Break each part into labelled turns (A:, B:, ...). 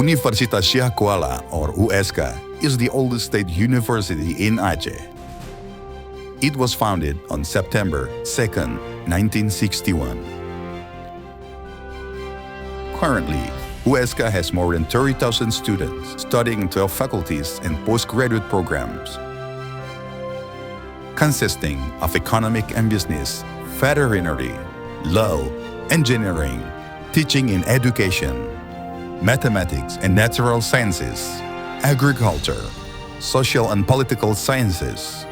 A: Universitas Syiah Kuala, or USK, is the oldest state university in Aceh. It was founded on September 2, 1961. Currently, USK has more than 30,000 students studying in 12 faculties and postgraduate programs, consisting of economic and business, veterinary, law, engineering, teaching in education, mathematics and natural sciences, agriculture, social and political sciences,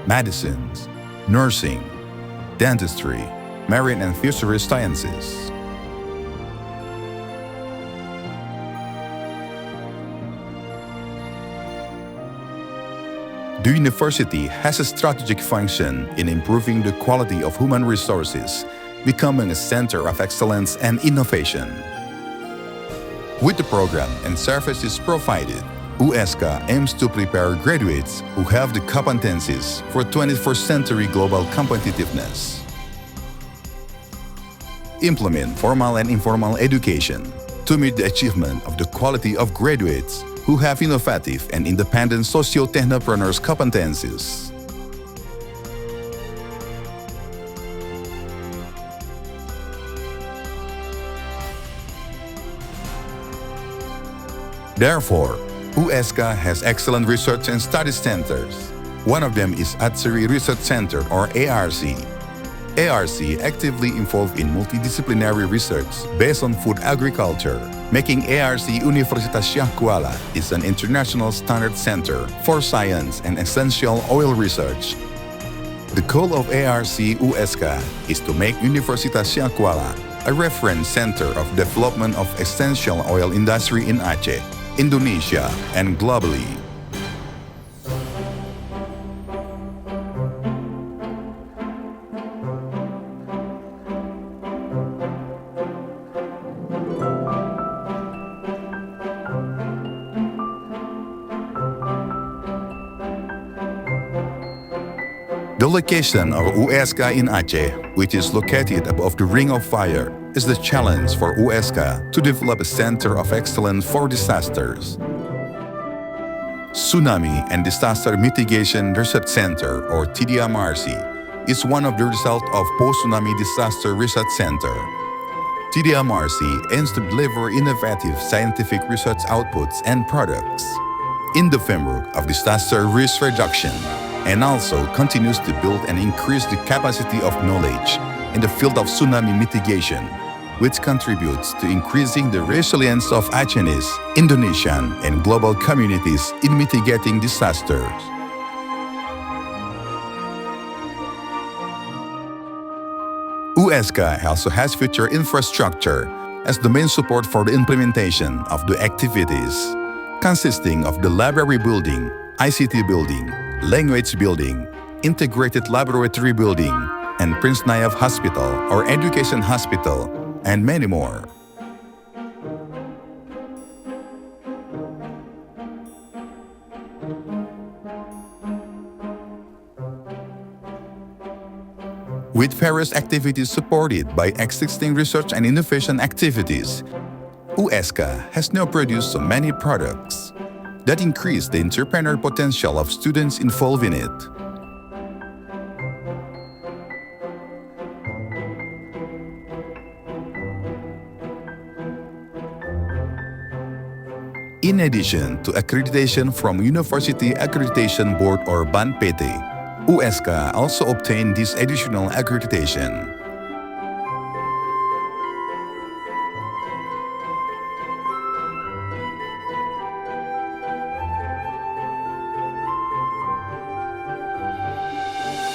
A: medicine, nursing, dentistry, marine and fisheries sciences. The university has a strategic function in improving the quality of human resources, becoming a center of excellence and innovation. With the program and services provided, USK aims to prepare graduates who have the competencies for 21st century global competitiveness. Implement formal and informal education to meet the achievement of the quality of graduates who have innovative and independent socio-technopreneurs competencies. Therefore, USK has excellent research and study centers. One of them is Asri Research Center, or ARC. ARC actively involved in multidisciplinary research based on food agriculture, making ARC Universitas Syiah Kuala is an international standard center for science and essential oil research. The goal of ARC USK is to make Universitas Syiah Kuala a reference center of development of essential oil industry in Aceh, Indonesia, and globally. The location of USK in Aceh, which is located above the Ring of Fire, is the challenge for USK to develop a center of excellence for disasters. Tsunami and Disaster Mitigation Research Center, or TDMRC, is one of the results of Post-Tsunami Disaster Research Center. TDMRC aims to deliver innovative scientific research outputs and products in the framework of disaster risk reduction, and also continues to build and increase the capacity of knowledge in the field of tsunami mitigation, which contributes to increasing the resilience of Acehnese, Indonesian, and global communities in mitigating disasters. USK also has future infrastructure as the main support for the implementation of the activities, consisting of the library building, ICT building, language building, integrated laboratory building, and Prince Nayef Hospital or Education Hospital, and many more. With various activities supported by existing research and innovation activities, USK has now produced so many products that increase the entrepreneurial potential of students involved in it. In addition to accreditation from University Accreditation Board or BAN-PT, USK also obtained this additional accreditation.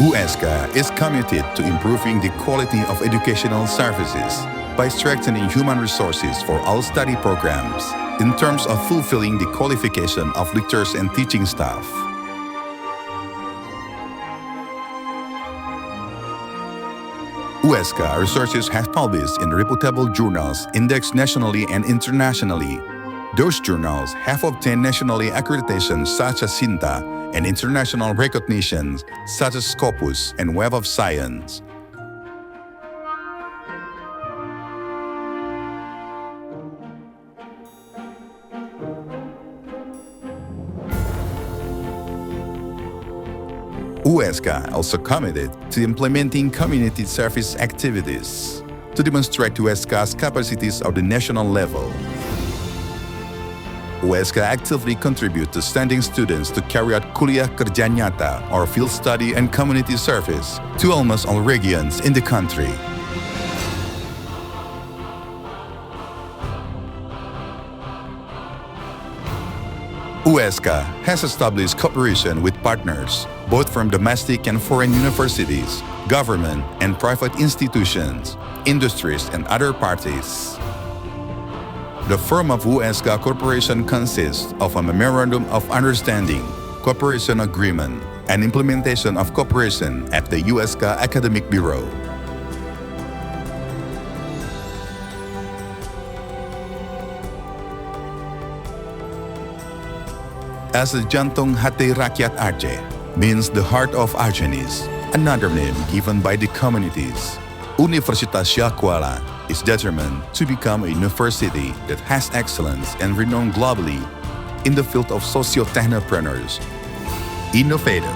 A: USK is committed to improving the quality of educational services by strengthening human resources for all study programs in terms of fulfilling the qualification of lecturers and teaching staff. USK researchers have published in reputable journals indexed nationally and internationally. Those journals have obtained nationally accreditations such as SINTA and international recognitions such as Kampus and Web of Science. USK also committed to implementing community service activities to demonstrate USK's capacities at the national level. USK actively contribute to sending students to carry out kuliah kerja nyata or field study and community service to almost all regions in the country. USK has established cooperation with partners, both from domestic and foreign universities, government and private institutions, industries, and other parties. The firm of USK Corporation consists of a Memorandum of Understanding, Cooperation Agreement, and Implementation of Cooperation at the USK Academic Bureau. As the Jantung Hati Rakyat Aceh means the heart of Acehnese, another name given by the communities, Universitas Syiah Kuala is determined to become a university that has excellence and renowned globally in the field of socio-technopreneurs, innovative,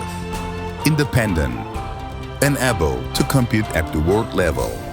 A: independent, and able to compete at the world level.